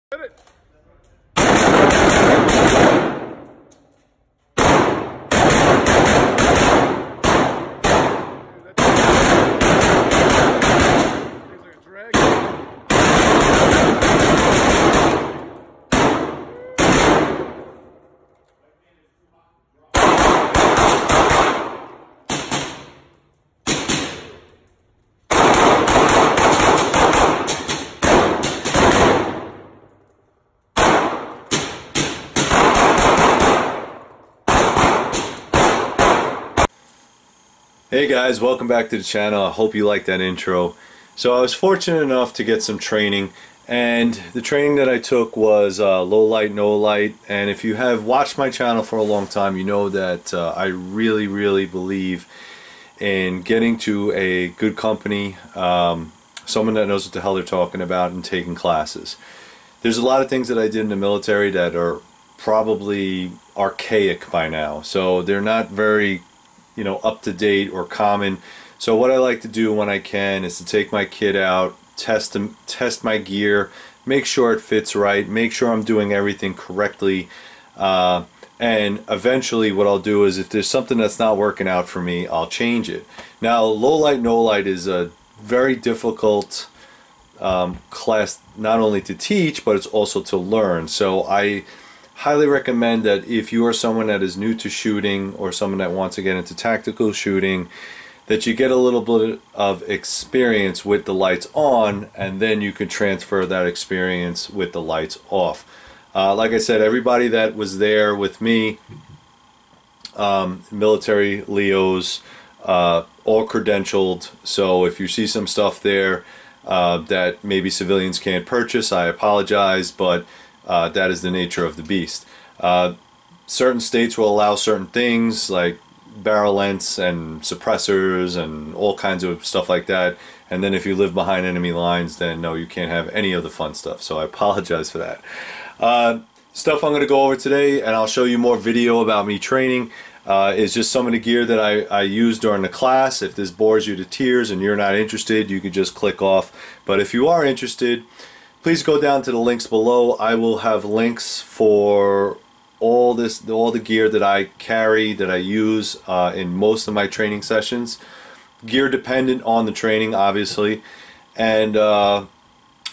Hit it. Hey guys, welcome back to the channel. I hope you liked that intro. So I was fortunate enough to get some training, and the training that I took was low light, no light. And if you have watched my channel for a long time, you know that I really believe in getting to a good company, someone that knows what the hell they're talking about, and taking classes. There's a lot of things that I did in the military that are probably archaic by now, so they're not very up to date or common. So what I like to do when I can is to take my kid out, test my gear, make sure it fits right, make sure I'm doing everything correctly, and eventually what I'll do is if there's something that's not working out for me, I'll change it. Now, low light, no light is a very difficult class not only to teach, but it's also to learn. So I highly recommend that if you are someone that is new to shooting or someone that wants to get into tactical shooting, that you get a little bit of experience with the lights on, and then you can transfer that experience with the lights off. Like I said, everybody that was there with me, military Leos, all credentialed. So if you see some stuff there that maybe civilians can't purchase, I apologize, but that is the nature of the beast. Certain states will allow certain things like barrel lengths and suppressors and all kinds of stuff like that. And then if you live behind enemy lines, then no, you can't have any of the fun stuff. So I apologize for that. Stuff I'm going to go over today, and I'll show you more video about me training, is just some of the gear that I use during the class. If this bores you to tears and you're not interested, you can just click off. But if you are interested, please go down to the links below. I will have links for all the gear that I carry, that I use in most of my training sessions. Gear dependent on the training, obviously. And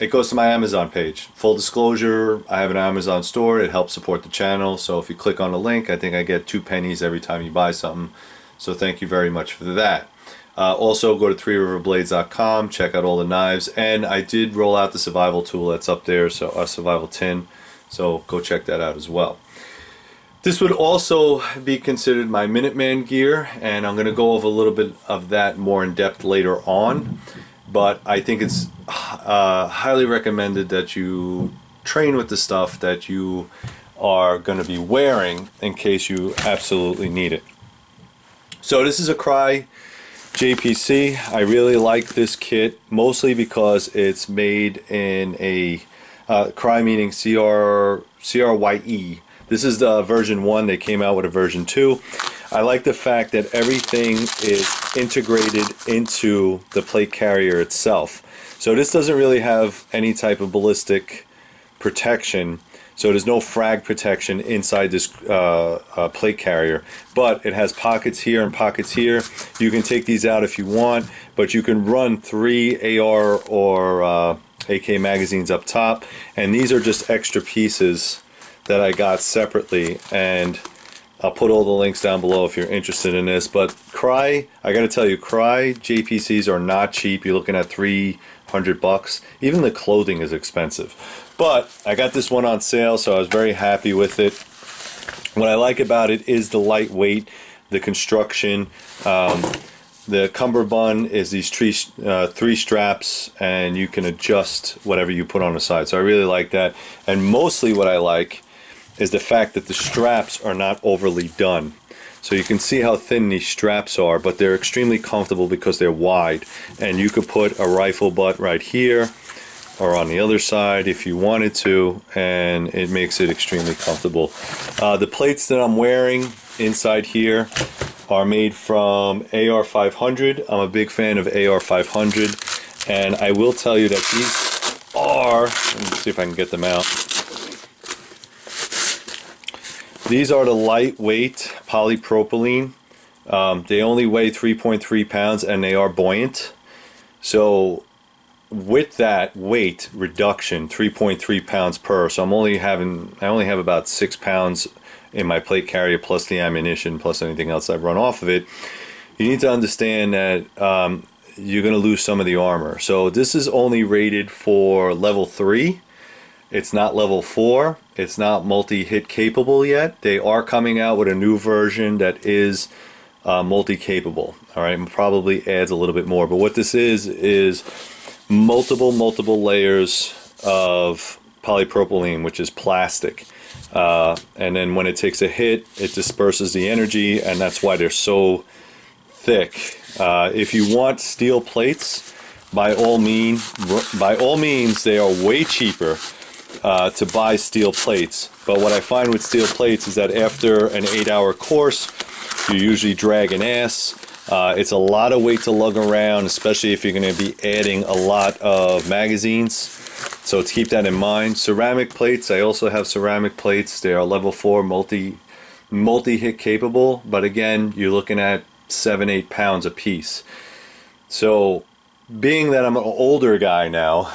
it goes to my Amazon page. Full disclosure, I have an Amazon store. It helps support the channel. So if you click on the link, I think I get 2 pennies every time you buy something. So thank you very much for that. Also go to threeriverblades.com, check out all the knives, and I did roll out the survival tool that's up there, so a survival tin, so go check that out as well. This would also be considered my Minuteman gear, and I'm going to go over a little bit of that more in depth later on, but I think it's highly recommended that you train with the stuff that you are going to be wearing in case you absolutely need it. So this is a Crye JPC. I really like this kit, mostly because it's made in a Crye, meaning CRYE. This is the version 1. They came out with a version 2. I like the fact that everything is integrated into the plate carrier itself. So this doesn't really have any type of ballistic protection. So there's no frag protection inside this plate carrier, but it has pockets here and pockets here. You can take these out if you want, but you can run 3 AR or AK magazines up top, and these are just extra pieces that I got separately, and I'll put all the links down below if you're interested in this. But Crye, I gotta tell you, Crye JPCs are not cheap. You're looking at $300. Even the clothing is expensive. But I got this one on sale, so I was very happy with it. What I like about it is the lightweight, the construction. The cummerbund is these 3 straps, and you can adjust whatever you put on the side. So I really like that. And mostly what I like is the fact that the straps are not overly done. So you can see how thin these straps are, but they're extremely comfortable because they're wide. And you could put a rifle butt right here or on the other side if you wanted to, and it makes it extremely comfortable. The plates that I'm wearing inside here are made from AR 500. I'm a big fan of AR 500, and I will tell you that these are, let me see if I can get them out. These are the lightweight polypropylene. They only weigh 3.3 pounds and they are buoyant. So with that weight reduction, 3.3 pounds per, so I only have about 6 pounds in my plate carrier plus the ammunition plus anything else I run off of it. You need to understand that you're going to lose some of the armor. So this is only rated for level 3. It's not level 4. It's not multi-hit capable yet. They are coming out with a new version that is multi-capable. All right, and probably adds a little bit more. But what this is multiple layers of polypropylene, which is plastic. And then when it takes a hit, it disperses the energy, and that's why they're so thick. If you want steel plates, by all means, they are way cheaper to buy steel plates. But what I find with steel plates is that after an 8-hour course, you usually drag an ass. It's a lot of weight to lug around, especially if you're going to be adding a lot of magazines. So to keep that in mind. Ceramic plates, I also have ceramic plates. They are level 4 multi-hit capable, but again, you're looking at 7-8 pounds a piece. So being that I'm an older guy now,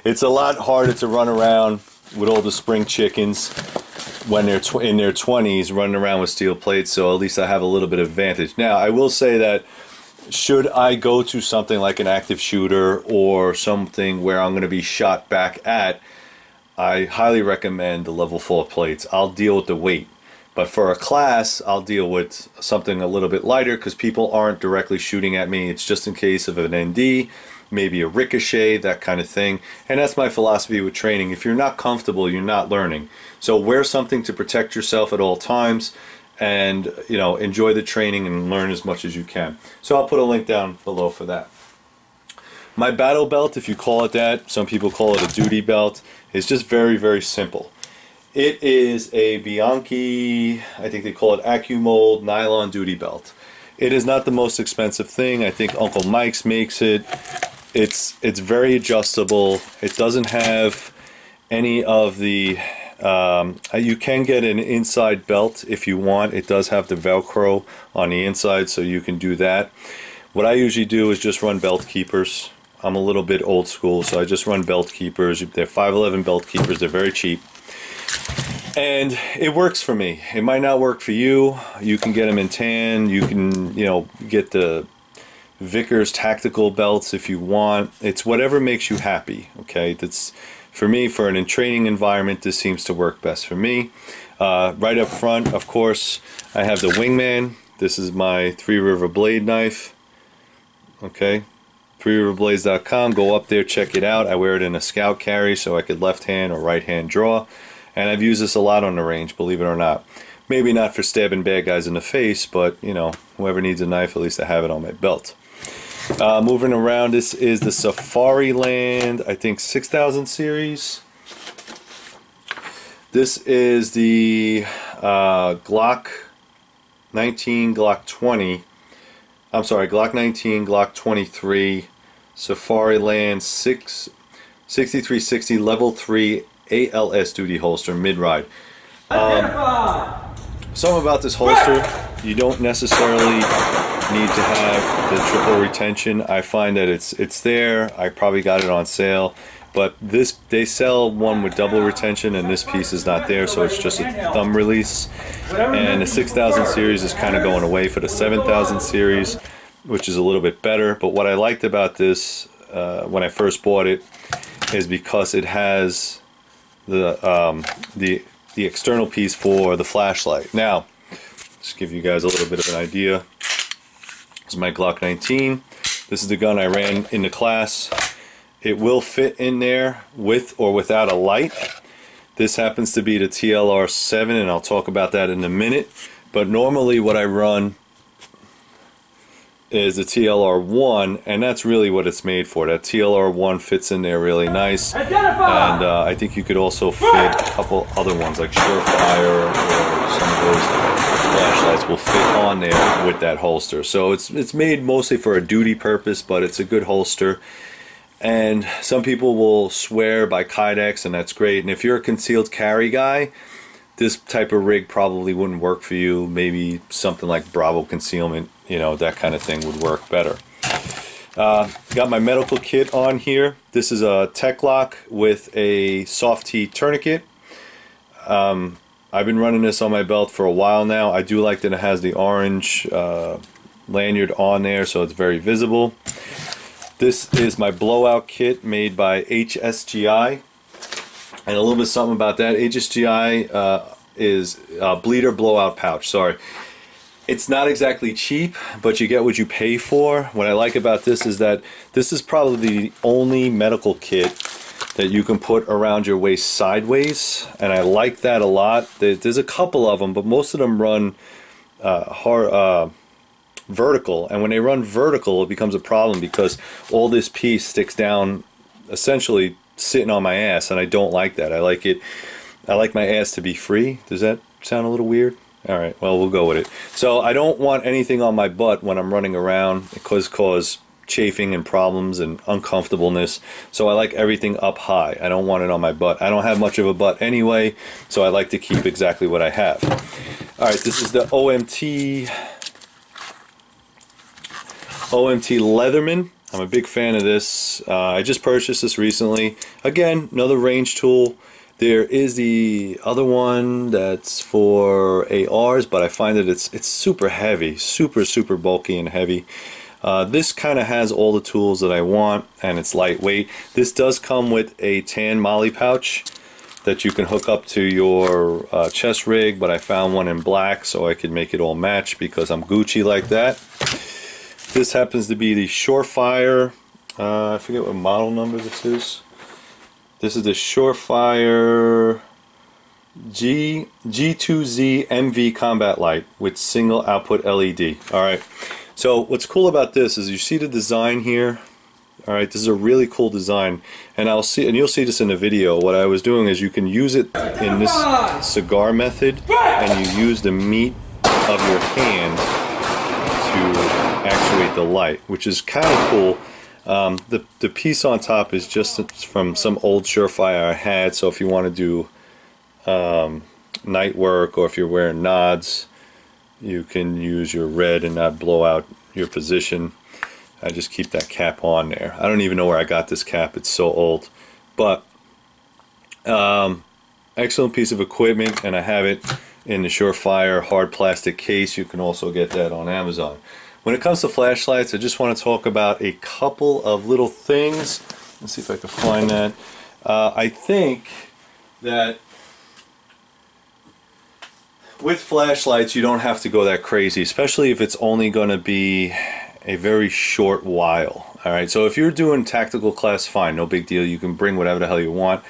it's a lot harder to run around with all the spring chickens when they're in their 20s running around with steel plates, so at least I have a little bit of advantage. Now, I will say that should I go to something like an active shooter or something where I'm going to be shot back at, I highly recommend the level 4 plates. I'll deal with the weight. But for a class, I'll deal with something a little bit lighter because people aren't directly shooting at me. It's just in case of an ND, maybe a ricochet, that kind of thing. And that's my philosophy with training. If you're not comfortable, you're not learning. So wear something to protect yourself at all times, and enjoy the training and learn as much as you can. So I'll put a link down below for that. My battle belt, if you call it that, some people call it a duty belt, is just very simple. It is a Bianchi, I think they call it AccuMold nylon duty belt. It is not the most expensive thing. I think Uncle Mike's makes it. It's very adjustable. It doesn't have any of the you can get an inside belt if you want. It does have the Velcro on the inside, so you can do that. What I usually do is just run belt keepers. I'm a little bit old school, so I just run belt keepers. They're 511 belt keepers. They're very cheap. And it works for me. It might not work for you. You can get them in tan. You can, get the Vickers tactical belts if you want. It's whatever makes you happy, okay? That's, for me, for an training environment, this seems to work best for me. Right up front, of course, I have the Wingman. This is my 3 River blade knife, okay? 3riverblades.com. Go up there, check it out. I wear it in a scout carry so I could left hand or right hand draw. And I've used this a lot on the range, believe it or not. Maybe not for stabbing bad guys in the face, but, whoever needs a knife, at least I have it on my belt. Moving around, this is the Safariland, I think 6000 series. This is the Glock 19, Glock 20. I'm sorry, Glock 19, Glock 23, Safariland 6360 level 3 ALS duty holster mid-ride. Something about this holster, you don't necessarily need to have the triple retention. I find that it's there. I probably got it on sale, but they sell one with double retention, and this piece is not there, so it's just a thumb release. And the 6000 series is kind of going away for the 7000 series, which is a little bit better. But what I liked about this when I first bought it is because it has the external piece for the flashlight. Now, just give you guys a little bit of an idea. This is my Glock 19. This is the gun I ran in the class. It will fit in there with or without a light. This happens to be the TLR7, and I'll talk about that in a minute. But normally what I run is the TLR1, and that's really what it's made for. That TLR1 fits in there really nice, and I think you could also fit a couple other ones like Surefire, or some of those flashlights will fit on there with that holster. So it's made mostly for a duty purpose, but it's a good holster. And some people will swear by Kydex, and that's great. And if you're a concealed carry guy, this type of rig probably wouldn't work for you. Maybe something like Bravo concealment, you know, that kind of thing would work better. Got my medical kit on here. This is a Tech Lock with a soft T tourniquet. I've been running this on my belt for a while now. I do like that it has the orange lanyard on there, so it's very visible. This is my blowout kit made by HSGI. And a little bit something about that. HSGI is a bleeder blowout pouch. Sorry. It's not exactly cheap, but you get what you pay for. What I like about this is that this is probably the only medical kit that you can put around your waist sideways, and I like that a lot. There's a couple of them, but most of them run vertical, and when they run vertical, it becomes a problem because all this piece sticks down, essentially sitting on my ass, and I don't like that. I like my ass to be free. Does that sound a little weird? Alright, well, we'll go with it. So I don't want anything on my butt when I'm running around. It cause chafing and problems and uncomfortableness. So I like everything up high. I don't want it on my butt. I don't have much of a butt anyway, so I like to keep exactly what I have. Alright, this is the OMT Leatherman. I'm a big fan of this. I just purchased this recently. Again, another range tool. There is the other one that's for ARs, but I find that it's super heavy, super bulky and heavy. This kind of has all the tools that I want, and it's lightweight. This does come with a tan molly pouch that you can hook up to your chest rig, but I found one in black so I could make it all match because I'm Gucci like that. This happens to be the Surefire, I forget what model number this is. This is the Surefire G2Z MV Combat Light with single output LED. Alright, so what's cool about this is you see the design here. Alright, this is a really cool design, and you'll see this in the video. What I was doing is you can use it in this cigar method, and you use the meat of your hand to actuate the light, which is kind of cool. The piece on top is just from some old Surefire I had, so if you want to do night work, or if you're wearing nods, you can use your red and not blow out your position. I just keep that cap on there. I don't even know where I got this cap, it's so old. But excellent piece of equipment, and I have it in the Surefire hard plastic case. You can also get that on Amazon. When it comes to flashlights, I just want to talk about a couple of little things. Let's see if I can find that. I think that with flashlights, you don't have to go that crazy, especially if it's only going to be a very short while. Alright, so if you're doing tactical class, fine, no big deal. You can bring whatever the hell you want.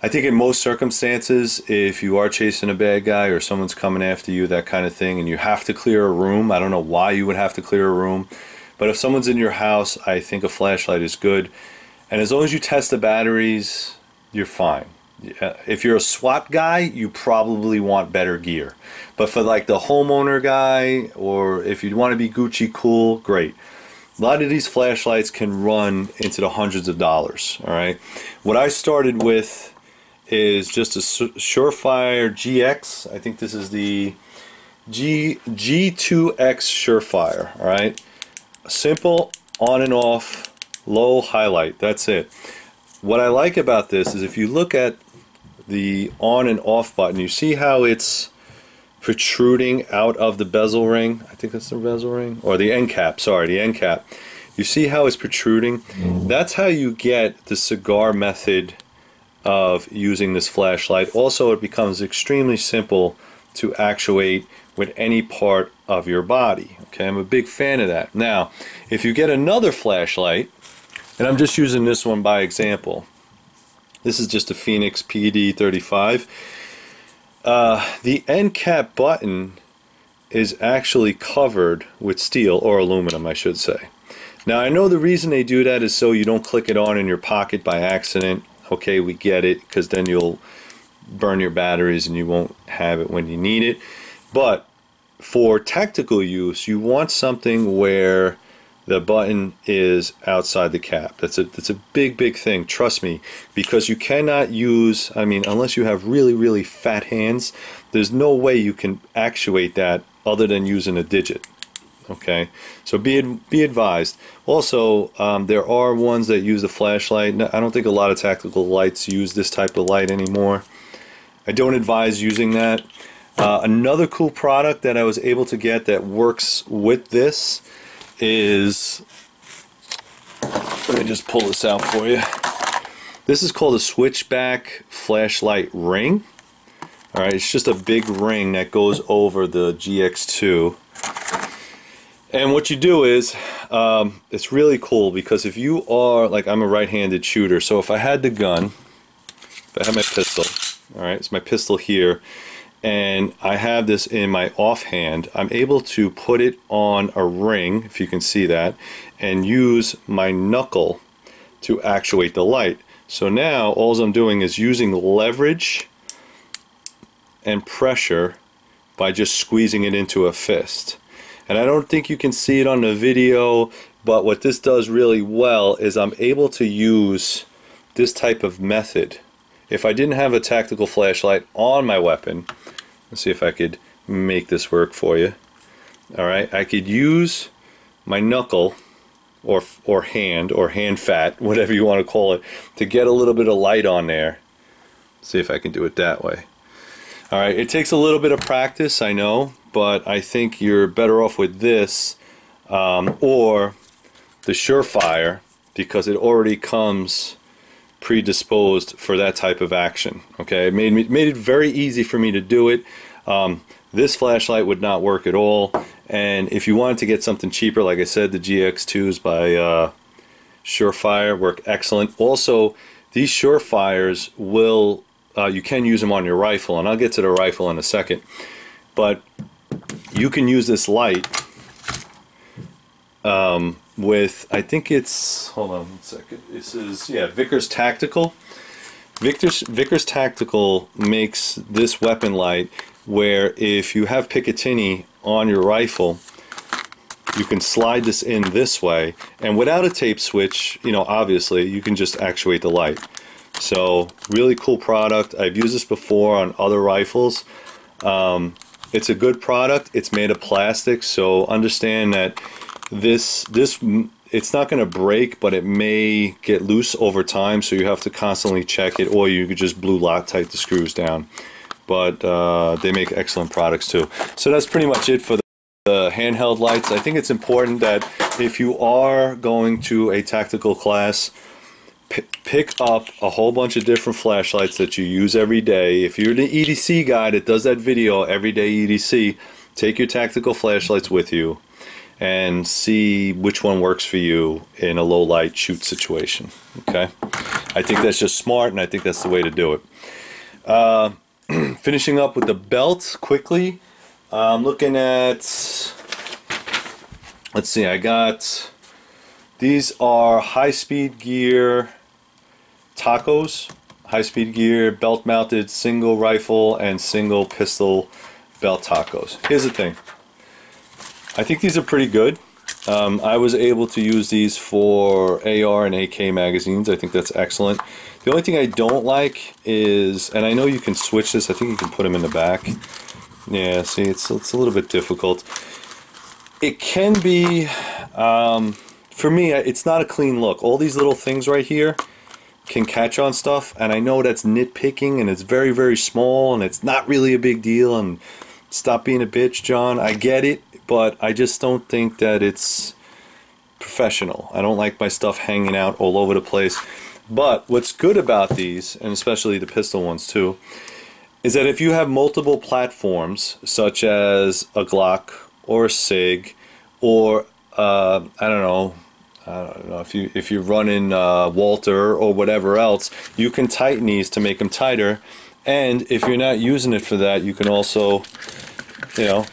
I think in most circumstances, if you are chasing a bad guy or someone's coming after you, that kind of thing, and you have to clear a room, I don't know why you would have to clear a room, but if someone's in your house, I think a flashlight is good. And as long as you test the batteries, you're fine. If you're a SWAT guy, you probably want better gear. But for like the homeowner guy, or if you want to be Gucci cool, great. A lot of these flashlights can run into the hundreds of dollars. Alright, what I started with is just a Surefire GX. I think this is the G2X Surefire. Alright, simple on and off, low highlight, that's it. What I like about this is if you look at the on and off button, you see how it's protruding out of the bezel ring. I think that's the bezel ring, or the end cap, sorry, the end cap. You see how it's protruding? That's how you get the cigar method of using this flashlight. Also, it becomes extremely simple to actuate with any part of your body. Okay, I'm a big fan of that. Now, if you get another flashlight, and I'm just using this one by example, this is just a Phoenix PD35. The end cap button is actually covered with steel, or aluminum I should say. Now I know the reason they do that is so you don't click it on in your pocket by accident. Okay, we get it, because then you'll burn your batteries and you won't have it when you need it. But for tactical use, you want something where the button is outside the cap. That's a big thing, trust me, because you cannot use, I mean, unless you have really fat hands, there's no way you can actuate that other than using a digit. Okay, so be advised. Also, there are ones that use the flashlight. I don't think a lot of tactical lights use this type of light anymore. I don't advise using that. Another cool product that I was able to get that works with this is, let me just pull this out for you. This is called a switchback flashlight ring. Alright, it's just a big ring that goes over the GX2. And what you do is, it's really cool because if you are, like I'm a right-handed shooter, so if I had the gun, if I had my pistol, alright, it's my pistol here, and I have this in my offhand, I'm able to put it on a ring, if you can see that, and use my knuckle to actuate the light. So now all I'm doing is using leverage and pressure by just squeezing it into a fist. And I don't think you can see it on the video, but what this does really well is I'm able to use this type of method. If I didn't have a tactical flashlight on my weapon, let's see if I could make this work for you. Alright, I could use my knuckle or hand fat, whatever you want to call it, to get a little bit of light on there. See if I can do it that way. Alright, it takes a little bit of practice, I know, but I think you're better off with this or the Surefire, because it already comes predisposed for that type of action. Okay, it made it very easy for me to do it. This flashlight would not work at all, and if you wanted to get something cheaper, like I said, the GX2s by Surefire work excellent. Also, these Surefires will you can use them on your rifle, and I'll get to the rifle in a second, but you can use this light with, I think it's, hold on one second, this is, yeah, Vickers Tactical. Vickers Tactical makes this weapon light where if you have Picatinny on your rifle, you can slide this in this way, and without a tape switch, you know, obviously you can just actuate the light. So really cool product. I've used this before on other rifles. It's a good product. It's made of plastic, so understand that this it's not going to break, but it may get loose over time, so you have to constantly check it, or you could just blue Loctite the screws down. But they make excellent products too. So that's pretty much it for the handheld lights. I think it's important that if you are going to a tactical class, pick up a whole bunch of different flashlights that you use every day. If you're the EDC guy that does that video, everyday EDC, take your tactical flashlights with you and see which one works for you in a low light shoot situation. Okay, I think that's just smart, and I think that's the way to do it. Finishing up with the belt quickly. I'm looking at, let's see, I got, these are high-speed gear tacos, high-speed gear belt mounted single rifle and single pistol belt tacos. Here's the thing, I think these are pretty good. I was able to use these for AR and AK magazines. I think that's excellent. The only thing I don't like is, and I know you can switch this, I think you can put them in the back. Yeah, see, it's a little bit difficult. It can be, for me, it's not a clean look. All these little things right here can catch on stuff, and I know that's nitpicking, and it's very small, and it's not really a big deal, and stop being a bitch, John. I get it, but I just don't think that it's professional. I don't like my stuff hanging out all over the place. But what's good about these, and especially the pistol ones too, is that if you have multiple platforms, such as a Glock or a SIG, or I don't know if you're running Walter or whatever else, you can tighten these to make them tighter. And if you're not using it for that, you can also, you know,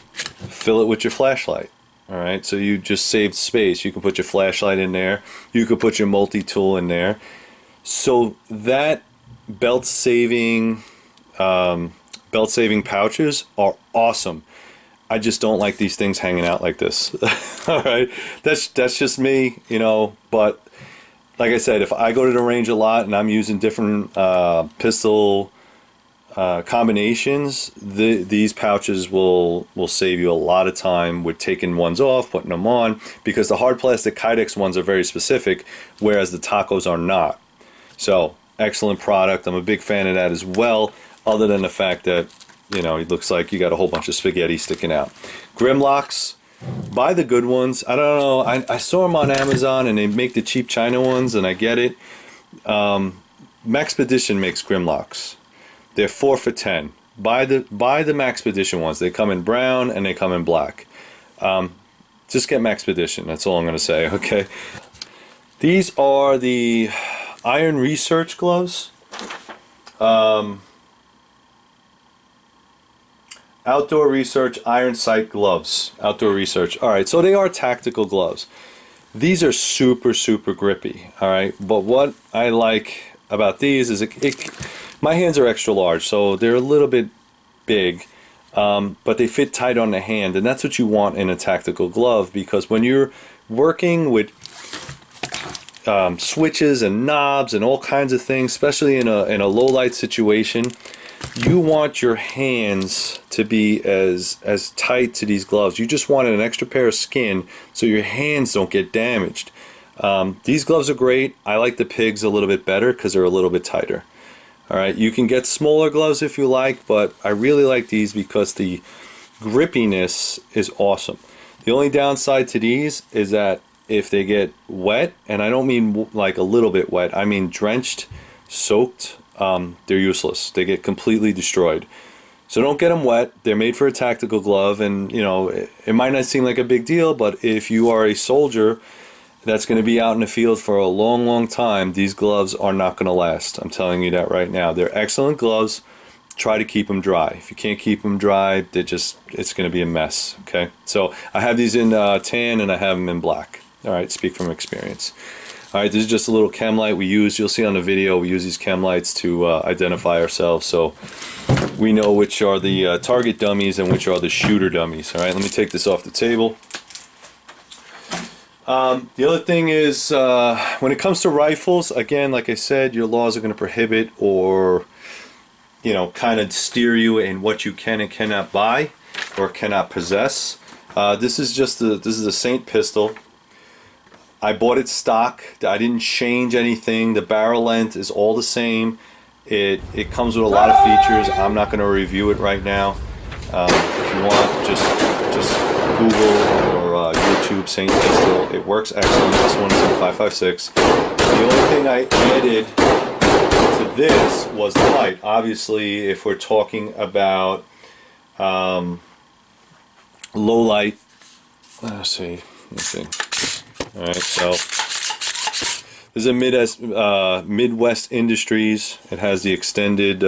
fill it with your flashlight. Alright, so you just saved space. You can put your flashlight in there, you could put your multi-tool in there. So that belt saving pouches are awesome. I just don't like these things hanging out like this. All right, that's just me, you know. But like I said, if I go to the range a lot and I'm using different pistol combinations, these pouches will save you a lot of time with taking ones off, putting them on, because the hard plastic Kydex ones are very specific, whereas the tacos are not. So excellent product. I'm a big fan of that as well, other than the fact that, you know, it looks like you got a whole bunch of spaghetti sticking out. Grimlocks, buy the good ones. I don't know, I saw them on Amazon and they make the cheap China ones, and I get it. Maxpedition makes Grimlocks. They're 4 for $10. Buy the Maxpedition ones. They come in brown and they come in black. Just get Maxpedition. That's all I'm going to say. Okay. These are the Iron Research gloves. Outdoor Research Iron Sight gloves. Outdoor Research. All right, so they are tactical gloves. These are super, super grippy. All right, but what I like about these is my hands are extra large, so they're a little bit big, but they fit tight on the hand, and that's what you want in a tactical glove, because when you're working with switches and knobs and all kinds of things, especially in a low light situation, you want your hands to be as tight to these gloves. You just want an extra pair of skin so your hands don't get damaged. These gloves are great. I like the Pigs a little bit better because they're a little bit tighter. Alright, you can get smaller gloves if you like, but I really like these because the grippiness is awesome. The only downside to these is that if they get wet, and I don't mean like a little bit wet, I mean drenched, soaked, they're useless. They get completely destroyed. So don't get them wet. They're made for a tactical glove, and you know, it might not seem like a big deal, but if you are a soldier that's going to be out in the field for a long, long time, these gloves are not going to last. I'm telling you that right now. They're excellent gloves. Try to keep them dry. If you can't keep them dry, it's going to be a mess. Okay, so I have these in tan and I have them in black. All right, speak from experience. All right, this is just a little chem light we use. You'll see on the video we use these chem lights to identify ourselves, so we know which are the target dummies and which are the shooter dummies. All right, let me take this off the table. The other thing is, when it comes to rifles, again, like I said, your laws are going to prohibit or, you know, kind of steer you in what you can and cannot buy or cannot possess. This is a Saint pistol. I bought it stock. I didn't change anything. The barrel length is all the same. It comes with a lot of features. I'm not going to review it right now. If you want, just Google or YouTube Saint pistol. It works excellent. This one is a 5.56. The only thing I added to this was the light. Obviously, if we're talking about low light, let's see. All right, so this is a Midwest Industries. It has the extended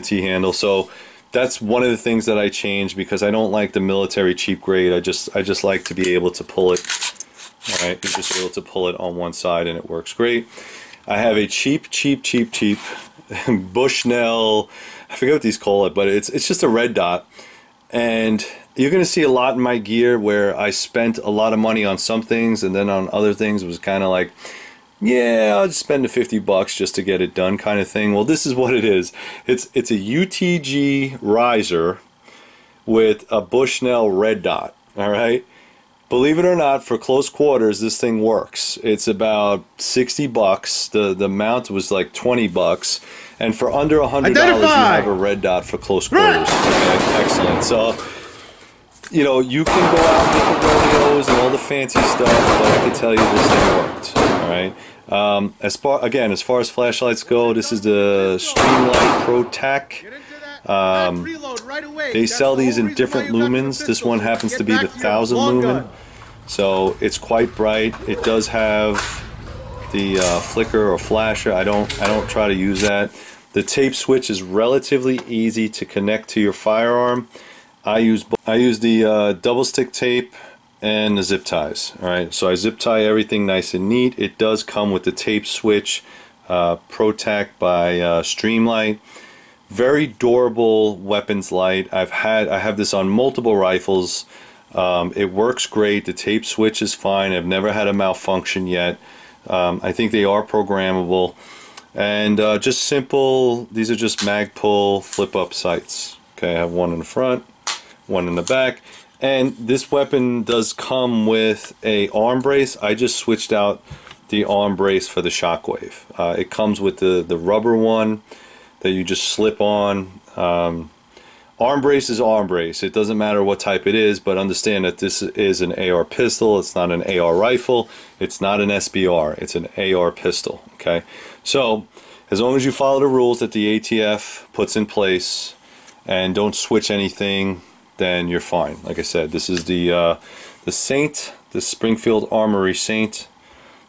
T handle. So that's one of the things that I changed because I don't like the military cheap grade. I just like to be able to pull it. All right, you're just able to pull it on one side and it works great. I have a cheap Bushnell. I forget what these call it, but it's just a red dot. And you're going to see a lot in my gear where I spent a lot of money on some things, and then on other things it was kind of like, yeah, I'll just spend the $50 just to get it done kind of thing. Well, this is what it is. It's a UTG riser with a Bushnell red dot. All right. Believe it or not, for close quarters, this thing works. It's about $60. The mount was like $20, and for under $100, you have a red dot for close quarters. Okay, excellent. So, you know, you can go out and make the rodeos and all the fancy stuff, but I can tell you this thing worked. All right. As far as flashlights go, this is the Streamlight Pro Tac. They sell these in different lumens. This one happens to be the 1000 lumen, so it's quite bright. It does have the flicker or flasher. I don't try to use that. The tape switch is relatively easy to connect to your firearm. I use the double stick tape and the zip ties. All right, so I zip tie everything nice and neat. It does come with the tape switch, Pro Tac by Streamlight. Very durable weapons light. I have this on multiple rifles. It works great. The tape switch is fine. I've never had a malfunction yet. I think they are programmable, and just simple. These are just mag pull flip up sights. Okay, I have one in the front, one in the back, and this weapon does come with a arm brace. I just switched out the arm brace for the Shockwave. It comes with the rubber one that you just slip on. Arm brace is arm brace. It doesn't matter what type it is, but understand that this is an AR pistol. It's not an AR rifle. It's not an SBR. It's an AR pistol. Okay, so as long as you follow the rules that the ATF puts in place and don't switch anything, then you're fine. Like I said, this is the Saint, the Springfield Armory Saint.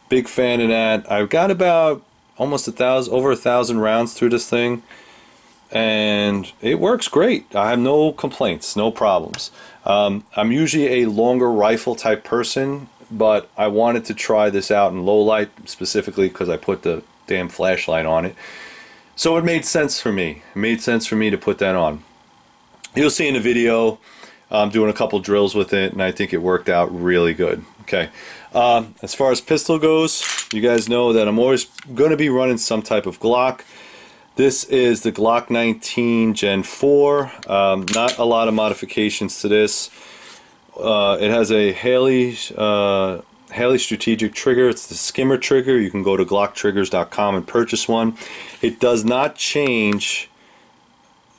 Big fan of that. I've got about almost over 1,000 rounds through this thing, and it works great. I have no complaints, no problems. I'm usually a longer rifle type person, but I wanted to try this out in low light specifically because I put the damn flashlight on it. So it made sense for me. It made sense for me to put that on. You'll see in the video I'm doing a couple drills with it, and I think it worked out really good. Okay. As far as pistol goes, you guys know that I'm always going to be running some type of Glock. This is the Glock 19 Gen 4. Not a lot of modifications to this. It has a Haley strategic trigger. It's the skimmer trigger. You can go to glocktriggers.com and purchase one. It does not change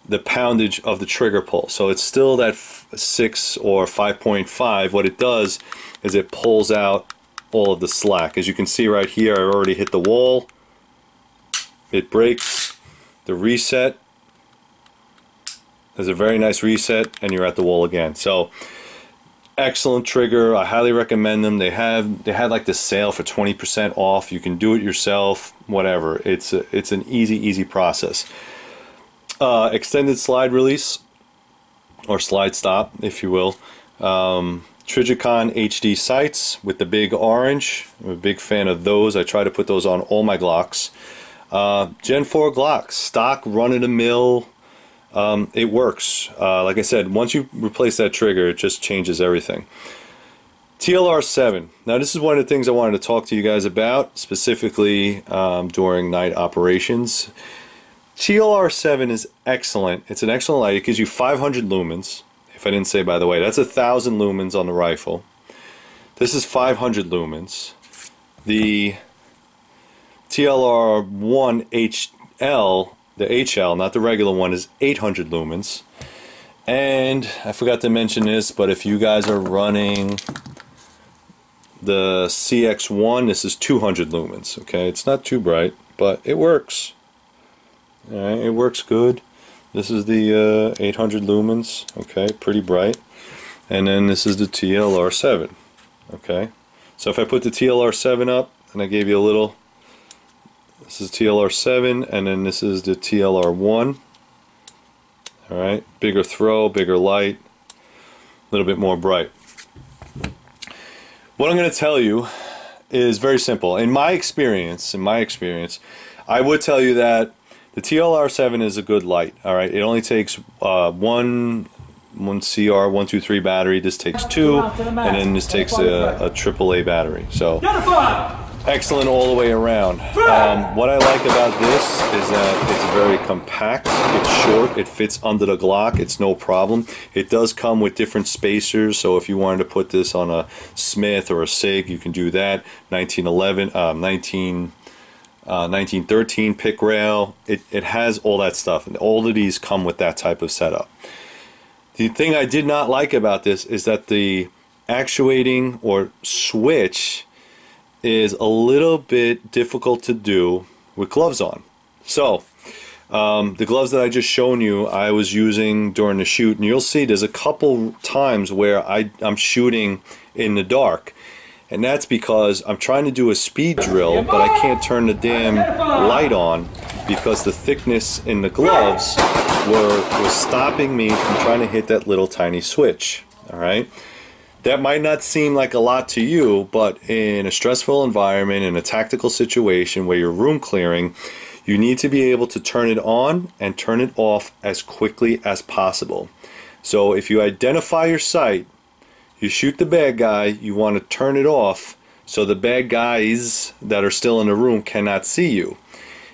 the poundage of the trigger pull, so it's still that 6 or 5.5. What it does is it pulls out all of the slack. As you can see right here, I already hit the wall. It breaks. The reset. There's a very nice reset, and you're at the wall again. So excellent trigger. I highly recommend them. They had like this sale for 20% off. You can do it yourself, whatever. It's an easy process. Extended slide release, or slide stop, if you will. Trijicon HD sights with the big orange. I'm a big fan of those. I try to put those on all my Glocks. Gen 4 Glock, stock, run-of-the-mill. It works. Like I said, once you replace that trigger, it just changes everything. TLR7. Now this is one of the things I wanted to talk to you guys about, specifically during night operations. TLR7 is excellent. It's an excellent light. It gives you 500 lumens. If I didn't say, by the way, that's 1,000 lumens on the rifle. This is 500 lumens. The TLR1 HL, the HL, not the regular one, is 800 lumens. And I forgot to mention this, but if you guys are running the CX1, this is 200 lumens. Okay, it's not too bright, but it works. All right, it works good. This is the 800 lumens. Okay, pretty bright. And then this is the TLR7. Okay, so if I put the TLR7 up, and I gave you a little. This is TLR7, and then this is the TLR1. All right, bigger throw, bigger light, a little bit more bright. What I'm going to tell you is very simple. In my experience, I would tell you that the TLR7 is a good light. All right, it only takes one CR 123 battery. This takes 2, and then this takes a AAA battery. So excellent all the way around. What I like about this is that it's very compact. It's short. It fits under the Glock. It's no problem. It does come with different spacers. So if you wanted to put this on a Smith or a SIG, you can do that. 1913 pick rail. It has all that stuff, and all of these come with that type of setup. The thing I did not like about this is that the actuating or switch is a little bit difficult to do with gloves on. So the gloves that I just shown you, I was using during the shoot, and you'll see there's a couple times where I'm shooting in the dark. And that's because I'm trying to do a speed drill, but I can't turn the damn light on because the thickness in the gloves was stopping me from trying to hit that little tiny switch. All right, that might not seem like a lot to you, but in a stressful environment, in a tactical situation where you're room clearing, You need to be able to turn it on and turn it off as quickly as possible. So if you identify your sight, you shoot the bad guy, you want to turn it off so the bad guys that are still in the room cannot see you.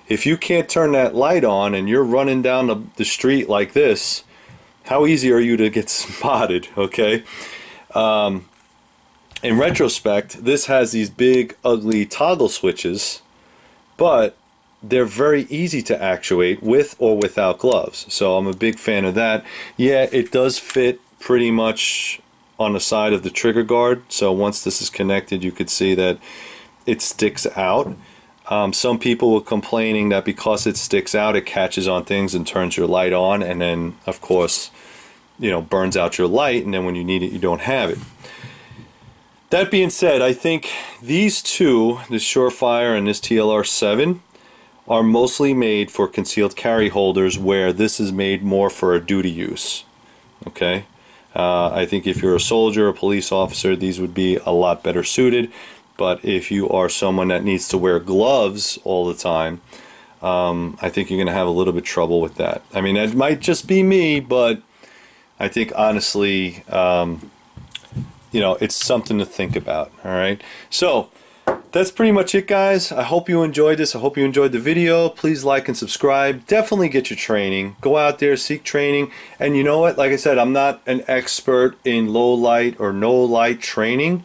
If you can't turn that light on and you're running down the street like this, how easy are you to get spotted, okay? In retrospect, this has these big, ugly toggle switches, but they're very easy to actuate with or without gloves. So I'm a big fan of that. Yeah, it does fit pretty much on the side of the trigger guard. So once this is connected, you could see that it sticks out. Some people were complaining that because it sticks out, it catches on things and turns your light on, and then of course, you know, burns out your light, and then when you need it, you don't have it. That being said, I think these two, this Surefire and this TLR7, are mostly made for concealed carry holders, where this is made more for a duty use. Okay, I think if you're a soldier, a police officer, these would be a lot better suited. But if you are someone that needs to wear gloves all the time, I think you're going to have a little bit trouble with that. I mean, it might just be me, but I think honestly, you know, it's something to think about. All right, so that's pretty much it, guys. I hope you enjoyed this. I hope you enjoyed the video. Please like and subscribe. Definitely get your training. Go out there, seek training. And you know what? Like I said, I'm not an expert in low light or no light training,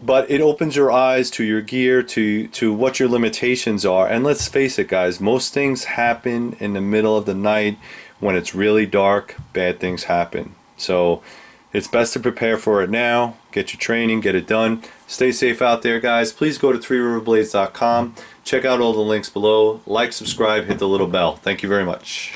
but it opens your eyes to your gear, to what your limitations are. And let's face it, guys, most things happen in the middle of the night. When it's really dark, bad things happen. So it's best to prepare for it now. Get your training, get it done. Stay safe out there, guys. Please go to threeriverblades.com. Check out all the links below. Like, subscribe, hit the little bell. Thank you very much.